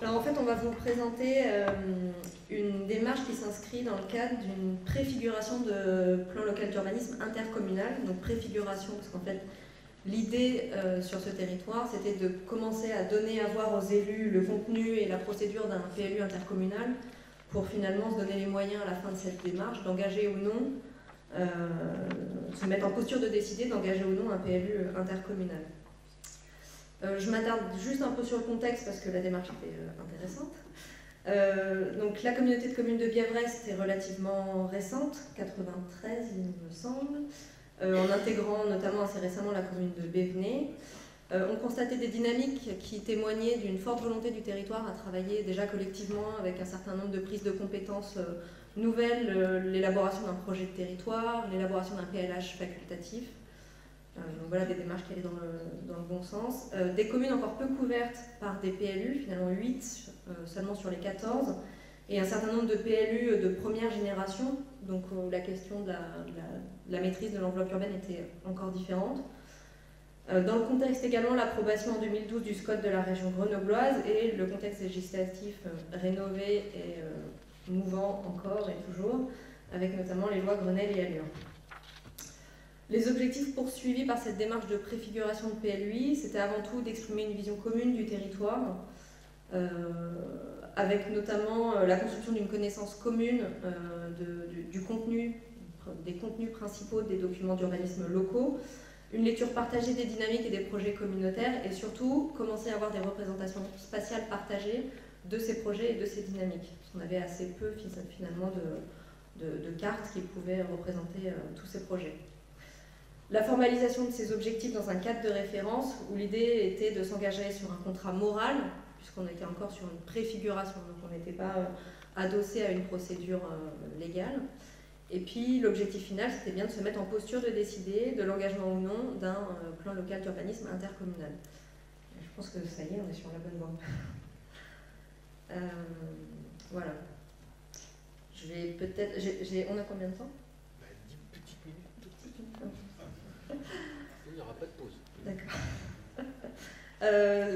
Alors en fait, on va vous présenter une démarche qui s'inscrit dans le cadre d'une préfiguration de plan local d'urbanisme intercommunal. Donc préfiguration, parce qu'en fait, l'idée sur ce territoire, c'était de commencer à donner à voir aux élus le contenu et la procédure d'un PLU intercommunal pour finalement se donner les moyens à la fin de cette démarche d'engager ou non, se mettre en posture de décider d'engager ou non un PLU intercommunal. Je m'attarde juste un peu sur le contexte parce que la démarche était intéressante. Donc la communauté de communes de Bièvre-Est est relativement récente, 93 il me semble, en intégrant notamment assez récemment la commune de Bévenay. On constatait des dynamiques qui témoignaient d'une forte volonté du territoire à travailler déjà collectivement avec un certain nombre de prises de compétences nouvelles, l'élaboration d'un projet de territoire, l'élaboration d'un PLH facultatif. Donc voilà des démarches qui allaient dans le bon sens. Des communes encore peu couvertes par des PLU, finalement 8 seulement sur les 14, et un certain nombre de PLU de première génération, donc la question de la maîtrise de l'enveloppe urbaine était encore différente. Dans le contexte également, l'approbation en 2012 du SCOT de la région grenobloise et le contexte législatif rénové et mouvant encore et toujours, avec notamment les lois Grenelle et Allure. Les objectifs poursuivis par cette démarche de préfiguration de PLUI, c'était avant tout d'exprimer une vision commune du territoire, avec notamment la construction d'une connaissance commune du contenu, des contenus principaux des documents d'urbanisme locaux, une lecture partagée des dynamiques et des projets communautaires, et surtout commencer à avoir des représentations spatiales partagées de ces projets et de ces dynamiques. On avait assez peu finalement de cartes qui pouvaient représenter tous ces projets. La formalisation de ces objectifs dans un cadre de référence où l'idée était de s'engager sur un contrat moral, puisqu'on était encore sur une préfiguration, donc on n'était pas adossé à une procédure légale. Et puis l'objectif final, c'était bien de se mettre en posture de décider de l'engagement ou non d'un plan local d'urbanisme intercommunal. Je pense que ça y est, on est sur la bonne voie. Voilà. Je vais peut-être... On a combien de temps ? 10 petites minutes. Il n'y aura pas de pause. D'accord.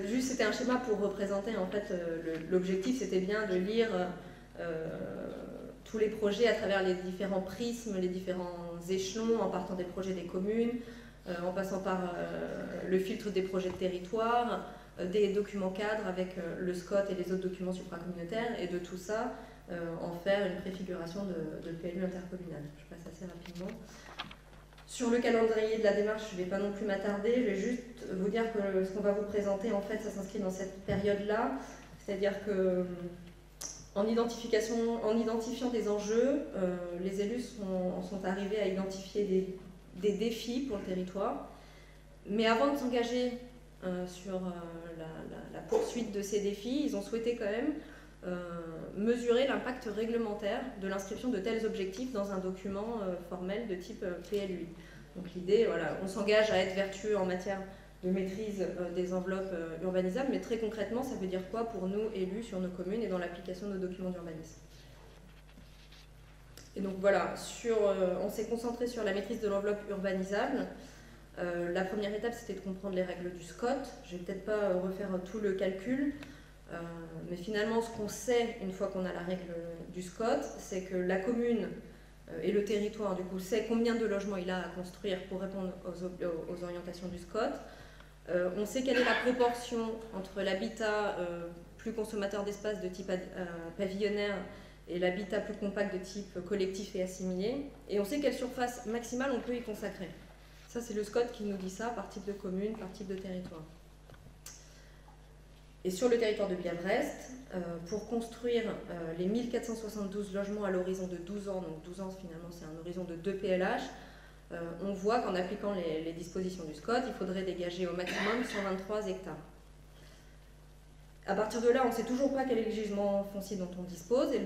Juste, c'était un schéma pour représenter, en fait, l'objectif, c'était bien de lire tous les projets à travers les différents prismes, les différents échelons, en partant des projets des communes, en passant par le filtre des projets de territoire, des documents cadres avec le SCOT et les autres documents supracommunautaires, et de tout ça, en faire une préfiguration de PLU intercommunal. Je passe assez rapidement. Sur le calendrier de la démarche, je ne vais pas non plus m'attarder, je vais juste vous dire que ce qu'on va vous présenter, en fait, ça s'inscrit dans cette période-là, c'est-à-dire que en identifiant des enjeux, les élus sont arrivés à identifier des défis pour le territoire, mais avant de s'engager sur la poursuite de ces défis, ils ont souhaité quand même mesurer l'impact réglementaire de l'inscription de tels objectifs dans un document formel de type PLUI. Donc l'idée, voilà, on s'engage à être vertueux en matière de maîtrise des enveloppes urbanisables, mais très concrètement, ça veut dire quoi pour nous, élus, sur nos communes et dans l'application de nos documents d'urbanisme. Et donc voilà, on s'est concentré sur la maîtrise de l'enveloppe urbanisable. La première étape, c'était de comprendre les règles du SCOT. Je ne vais peut-être pas refaire tout le calcul, mais finalement, ce qu'on sait, une fois qu'on a la règle du SCOT, c'est que la commune et le territoire, du coup, sait combien de logements il a à construire pour répondre aux orientations du SCOT. On sait quelle est la proportion entre l'habitat plus consommateur d'espace de type pavillonnaire et l'habitat plus compact de type collectif et assimilé. Et on sait quelle surface maximale on peut y consacrer. Ça, c'est le SCOT qui nous dit ça par type de commune, par type de territoire. Et sur le territoire de Bièvre-Est, pour construire les 1472 logements à l'horizon de 12 ans, donc 12 ans finalement c'est un horizon de 2 PLH, on voit qu'en appliquant les dispositions du SCOT, il faudrait dégager au maximum 123 hectares. À partir de là, on ne sait toujours pas quel est le gisement foncier dont on dispose et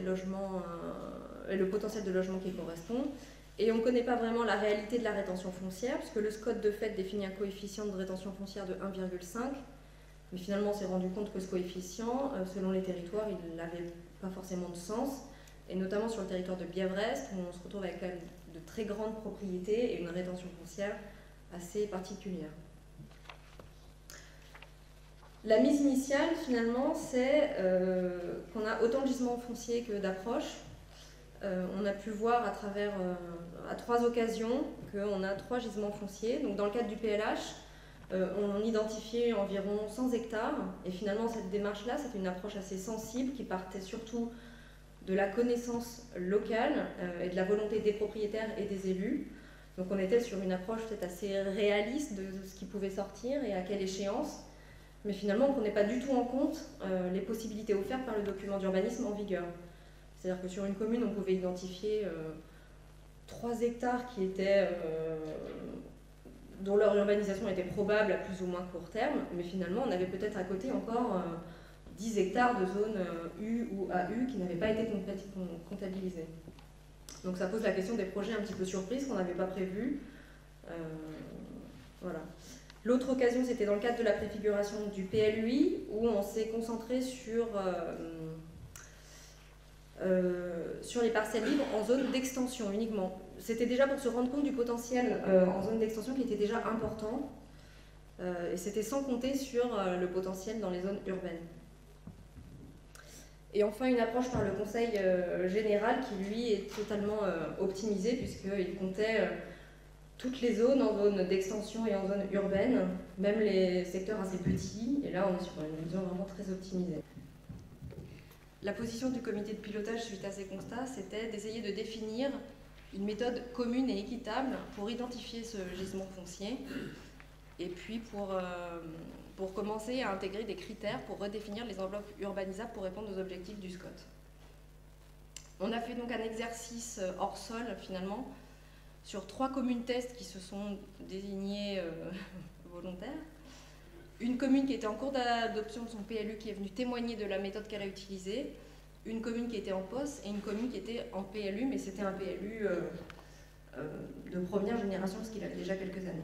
le potentiel de logement qui correspond. Et on ne connaît pas vraiment la réalité de la rétention foncière, puisque le SCOT de fait définit un coefficient de rétention foncière de 1,5. Mais finalement, on s'est rendu compte que ce coefficient, selon les territoires, il n'avait pas forcément de sens, et notamment sur le territoire de Bièvre-Est, où on se retrouve avec quand même de très grandes propriétés et une rétention foncière assez particulière. La mise initiale, finalement, c'est qu'on a autant de gisements fonciers que d'approches. On a pu voir à travers, à 3 occasions, qu'on a 3 gisements fonciers. Donc, dans le cadre du PLH, on identifiait environ 100 hectares. Et finalement, cette démarche-là, c'est une approche assez sensible qui partait surtout de la connaissance locale et de la volonté des propriétaires et des élus. Donc, on était sur une approche peut-être assez réaliste de ce qui pouvait sortir et à quelle échéance. Mais finalement, on ne prenait pas du tout en compte les possibilités offertes par le document d'urbanisme en vigueur. C'est-à-dire que sur une commune, on pouvait identifier 3 hectares qui étaient, dont leur urbanisation était probable à plus ou moins court terme, mais finalement, on avait peut-être à côté encore 10 hectares de zones U ou AU qui n'avaient pas été comptabilisés. Donc ça pose la question des projets un petit peu surprises qu'on n'avait pas prévus. Voilà. L'autre occasion, c'était dans le cadre de la préfiguration du PLUI, où on s'est concentré sur les parcelles libres en zone d'extension uniquement. C'était déjà pour se rendre compte du potentiel en zone d'extension qui était déjà important, et c'était sans compter sur le potentiel dans les zones urbaines. Et enfin, une approche par le Conseil général qui, lui, est totalement optimisée, puisqu'il comptait toutes les zones en zone d'extension et en zone urbaine, même les secteurs assez petits, et là on est sur une vision vraiment très optimisée. La position du comité de pilotage suite à ces constats, c'était d'essayer de définir une méthode commune et équitable pour identifier ce gisement foncier, et puis pour commencer à intégrer des critères pour redéfinir les enveloppes urbanisables pour répondre aux objectifs du SCOT. On a fait donc un exercice hors sol finalement, sur 3 communes tests qui se sont désignées volontaires. Une commune qui était en cours d'adoption de son PLU qui est venue témoigner de la méthode qu'elle a utilisée, une commune qui était en POS et une commune qui était en PLU, mais c'était un PLU de première génération parce qu'il avait déjà quelques années.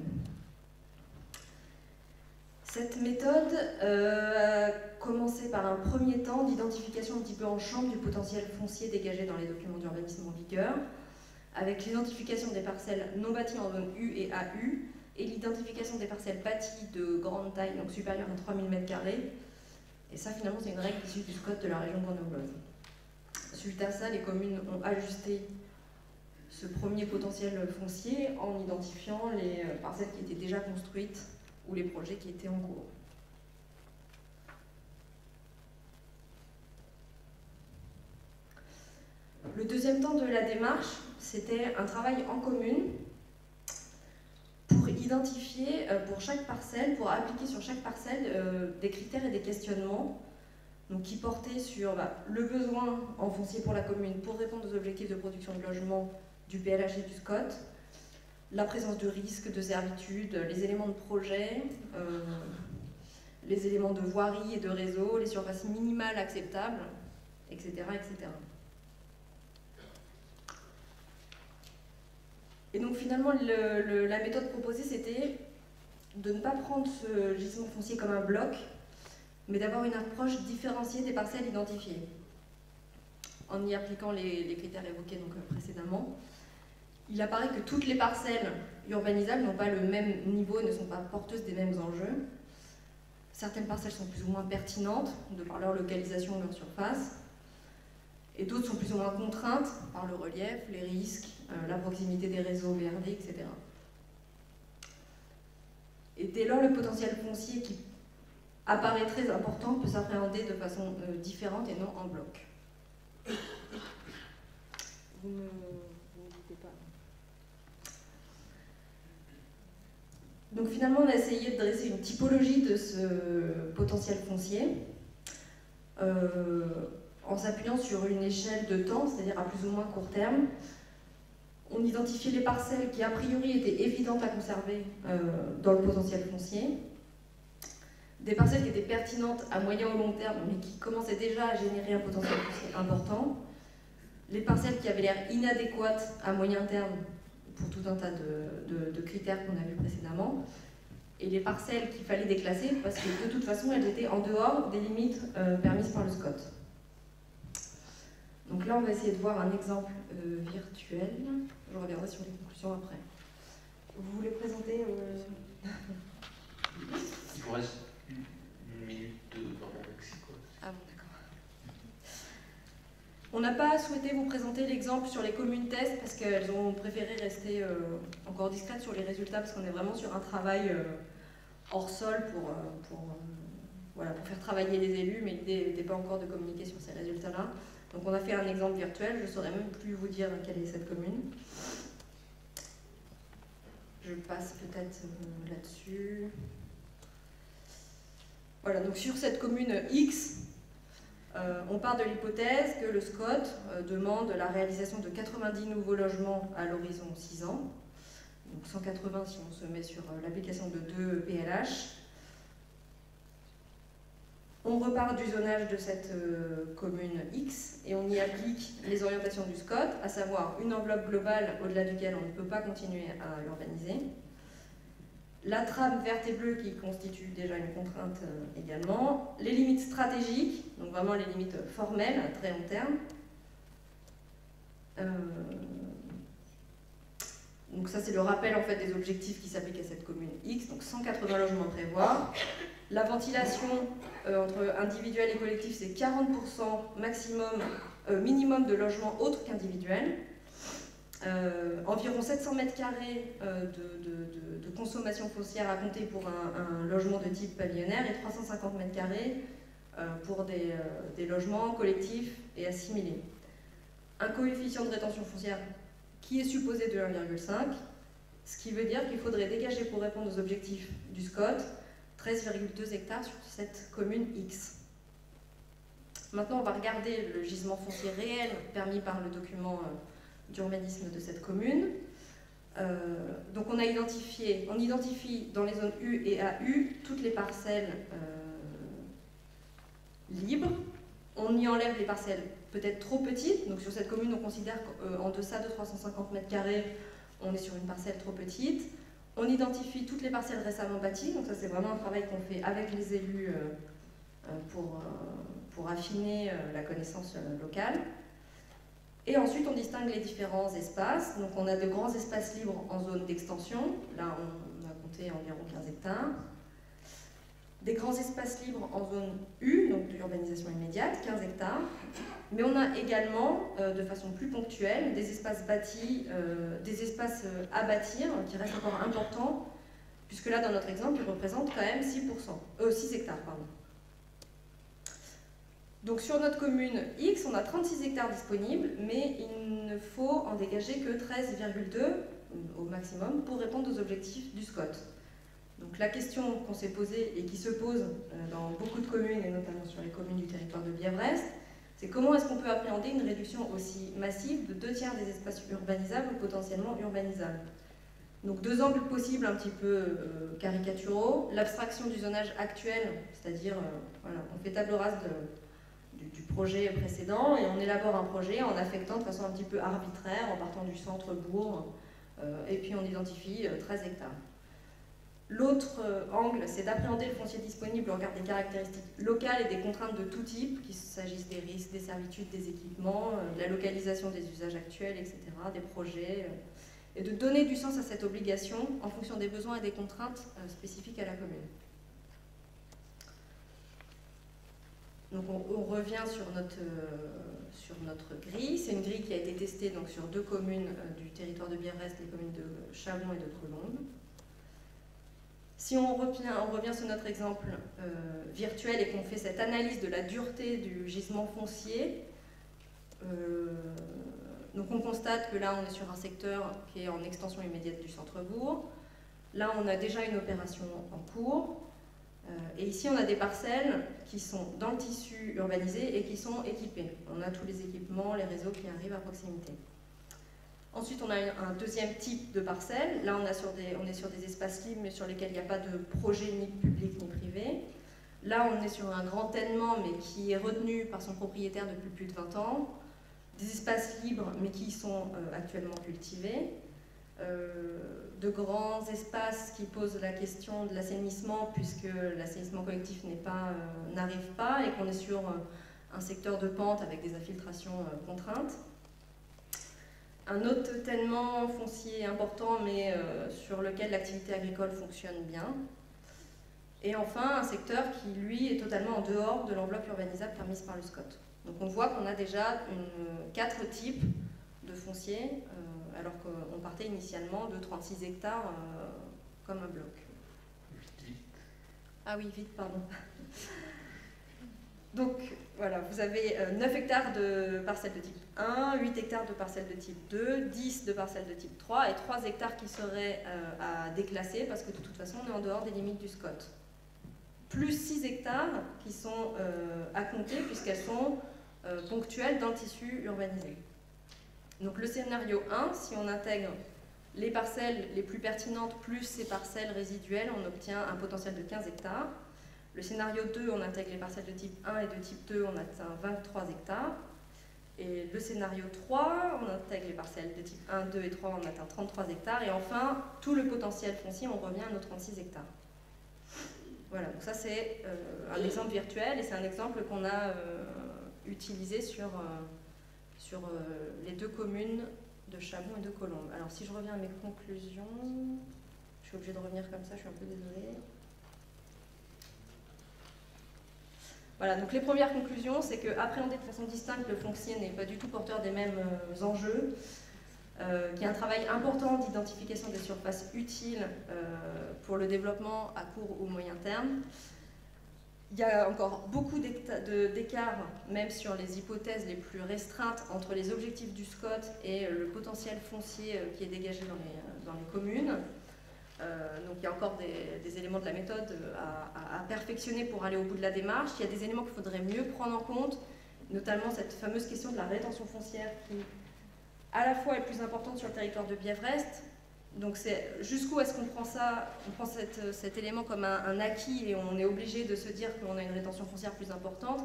Cette méthode a commencé par un premier temps d'identification un petit peu en chambre du potentiel foncier dégagé dans les documents d'urbanisme en vigueur, avec l'identification des parcelles non bâties en zone U et AU, et l'identification des parcelles bâties de grande taille, donc supérieure à 3000 m². Et ça, finalement, c'est une règle issue du SCOT de la région grenobloise. Suite à ça, les communes ont ajusté ce premier potentiel foncier en identifiant les parcelles qui étaient déjà construites ou les projets qui étaient en cours. Le deuxième temps de la démarche, c'était un travail en commune pour identifier pour chaque parcelle, pour appliquer sur chaque parcelle des critères et des questionnements donc, qui portaient sur le besoin en foncier pour la commune pour répondre aux objectifs de production de logement du PLH et du SCOT, la présence de risques, de servitudes, les éléments de projet, les éléments de voirie et de réseau, les surfaces minimales acceptables, etc. etc. Et donc finalement, la méthode proposée, c'était de ne pas prendre ce gisement foncier comme un bloc, mais d'avoir une approche différenciée des parcelles identifiées, en y appliquant les critères évoqués donc, précédemment. Il apparaît que toutes les parcelles urbanisables n'ont pas le même niveau, ne sont pas porteuses des mêmes enjeux. Certaines parcelles sont plus ou moins pertinentes, de par leur localisation ou leur surface, et d'autres sont plus ou moins contraintes par le relief, les risques, la proximité des réseaux VRD, etc. Et dès lors, le potentiel foncier qui apparaît très important peut s'appréhender de façon différente et non en bloc. Vous n'hésitez pas. Donc finalement, on a essayé de dresser une typologie de ce potentiel foncier en s'appuyant sur une échelle de temps, c'est-à-dire à plus ou moins court terme. On identifiait les parcelles qui, a priori, étaient évidentes à conserver dans le potentiel foncier, des parcelles qui étaient pertinentes à moyen ou long terme, mais qui commençaient déjà à générer un potentiel foncier important, les parcelles qui avaient l'air inadéquates à moyen terme pour tout un tas de critères qu'on a vus précédemment, et les parcelles qu'il fallait déclasser parce que de toute façon elles étaient en dehors des limites permises par le SCOT. Donc là on va essayer de voir un exemple virtuel, je reviendrai sur les conclusions après. Vous voulez présenter Il vous reste une minute. On n'a pas souhaité vous présenter l'exemple sur les communes tests parce qu'elles ont préféré rester encore discrètes sur les résultats parce qu'on est vraiment sur un travail hors sol pour faire travailler les élus, mais l'idée n'était pas encore de communiquer sur ces résultats-là. Donc on a fait un exemple virtuel, je ne saurais même plus vous dire quelle est cette commune. Je passe peut-être là-dessus. Voilà, donc sur cette commune X, on part de l'hypothèse que le SCOT demande la réalisation de 90 nouveaux logements à l'horizon 6 ans. Donc 180 si on se met sur l'application de 2 PLH. On repart du zonage de cette commune X et on y applique les orientations du SCOT, à savoir une enveloppe globale au-delà duquel on ne peut pas continuer à urbaniser. La trame verte et bleue qui constitue déjà une contrainte également. Les limites stratégiques, donc vraiment les limites formelles à très long terme. Donc ça c'est le rappel en fait des objectifs qui s'appliquent à cette commune X, donc 180 logements à prévoir. La ventilation entre individuel et collectif c'est 40% minimum de logements autres qu'individuels. Environ 700 mètres carrés de consommation foncière à compter pour un logement de type pavillonnaire et 350 mètres carrés pour des logements collectifs et assimilés. Un coefficient de rétention foncière qui est supposé de 1,5, ce qui veut dire qu'il faudrait dégager pour répondre aux objectifs du SCOT 13,2 hectares sur cette commune X. Maintenant, on va regarder le gisement foncier réel permis par le document d'urbanisme de cette commune. Donc on identifie dans les zones U et AU toutes les parcelles libres. On y enlève les parcelles peut-être trop petites. Donc sur cette commune, on considère qu'en deçà de 350 mètres carrés, on est sur une parcelle trop petite. On identifie toutes les parcelles récemment bâties. Donc ça, c'est vraiment un travail qu'on fait avec les élus pour affiner la connaissance locale. Et ensuite, on distingue les différents espaces. Donc, on a de grands espaces libres en zone d'extension. Là, on a compté environ 15 hectares. Des grands espaces libres en zone U, donc de l'urbanisation immédiate, 15 hectares. Mais on a également, de façon plus ponctuelle, des espaces bâtis, des espaces à bâtir, qui restent encore importants, puisque là, dans notre exemple, ils représentent quand même 6 hectares. Pardon. Donc sur notre commune X, on a 36 hectares disponibles, mais il ne faut en dégager que 13,2 au maximum pour répondre aux objectifs du SCOT. Donc la question qu'on s'est posée et qui se pose dans beaucoup de communes, et notamment sur les communes du territoire de Bièvre-Est, c'est comment est-ce qu'on peut appréhender une réduction aussi massive de 2/3 des espaces urbanisables ou potentiellement urbanisables. Donc deux angles possibles un petit peu caricaturaux, l'abstraction du zonage actuel, c'est-à-dire voilà, on fait table rase du projet précédent et on élabore un projet en affectant de façon un petit peu arbitraire, en partant du centre-bourg, et puis on identifie 13 hectares. L'autre angle, c'est d'appréhender le foncier disponible au regard des caractéristiques locales et des contraintes de tout type, qu'il s'agisse des risques, des servitudes, des équipements, de la localisation des usages actuels, etc., des projets, et de donner du sens à cette obligation en fonction des besoins et des contraintes spécifiques à la commune. Donc on revient sur notre grille. C'est une grille qui a été testée donc, sur 2 communes du territoire de Bièvre-Est, les communes de Chalon et de Trelonde. Si on revient sur notre exemple virtuel et qu'on fait cette analyse de la dureté du gisement foncier, donc on constate que là on est sur un secteur qui est en extension immédiate du centre-bourg. Là on a déjà une opération en cours. Et ici, on a des parcelles qui sont dans le tissu urbanisé et qui sont équipées. On a tous les équipements, les réseaux qui arrivent à proximité. Ensuite, on a un deuxième type de parcelles. Là, on est sur des espaces libres, mais sur lesquels il n'y a pas de projet ni public ni privé. Là, on est sur un grand tènement, mais qui est retenu par son propriétaire depuis plus de 20 ans. Des espaces libres, mais qui sont actuellement cultivés. De grands espaces qui posent la question de l'assainissement, puisque l'assainissement collectif n'arrive pas et qu'on est sur un secteur de pente avec des infiltrations contraintes. Un autre tènement foncier important, mais sur lequel l'activité agricole fonctionne bien. Et enfin, un secteur qui, lui, est totalement en dehors de l'enveloppe urbanisable permise par le SCOT. Donc on voit qu'on a déjà 4 types de foncier, alors qu'on partait initialement de 36 hectares comme un bloc. Ah oui, vite, pardon. Donc voilà, vous avez 9 hectares de parcelles de type 1, 8 hectares de parcelles de type 2, 10 de parcelles de type 3 et 3 hectares qui seraient à déclasser parce que de toute façon on est en dehors des limites du SCOT. Plus 6 hectares qui sont à compter puisqu'elles sont ponctuelles dans le tissu urbanisé. Donc le scénario 1, si on intègre les parcelles les plus pertinentes plus ces parcelles résiduelles, on obtient un potentiel de 15 hectares. Le scénario 2, on intègre les parcelles de type 1 et de type 2, on atteint 23 hectares. Et le scénario 3, on intègre les parcelles de type 1, 2 et 3, on atteint 33 hectares. Et enfin, tout le potentiel foncier, on revient à nos 36 hectares. Voilà, donc ça c'est un exemple virtuel et c'est un exemple qu'on a utilisé sur les 2 communes de Chabon et de Colombes. Alors si je reviens à mes conclusions, je suis obligée de revenir comme ça, je suis un peu désolée. Voilà, donc les premières conclusions, c'est qu'appréhender de façon distincte le foncier n'est pas du tout porteur des mêmes enjeux, qu'il y a un travail important d'identification des surfaces utiles pour le développement à court ou moyen terme. Il y a encore beaucoup d'écarts, même sur les hypothèses les plus restreintes, entre les objectifs du SCOT et le potentiel foncier qui est dégagé dans les communes. Donc il y a encore des éléments de la méthode à perfectionner pour aller au bout de la démarche. Il y a des éléments qu'il faudrait mieux prendre en compte, notamment cette fameuse question de la rétention foncière qui, à la fois, est plus importante sur le territoire de Bièvre-Est. Donc c'est jusqu'où est-ce qu'on prend ça, on prend cet élément comme un acquis et on est obligé de se dire qu'on a une rétention foncière plus importante.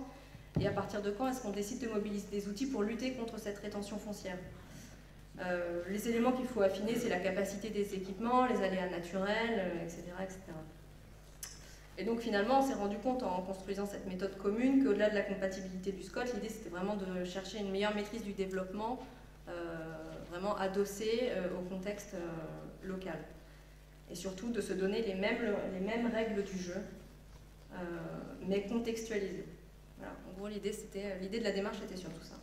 Et à partir de quand est-ce qu'on décide de mobiliser des outils pour lutter contre cette rétention foncière ? Les éléments qu'il faut affiner, c'est la capacité des équipements, les aléas naturels, etc., etc. Et donc finalement, on s'est rendu compte en construisant cette méthode commune qu'au-delà de la compatibilité du SCOT, l'idée c'était vraiment de chercher une meilleure maîtrise du développement, vraiment adossée au contexte local. Et surtout de se donner les mêmes règles du jeu, mais contextualisées. Voilà. En gros, l'idée de la démarche était surtout ça.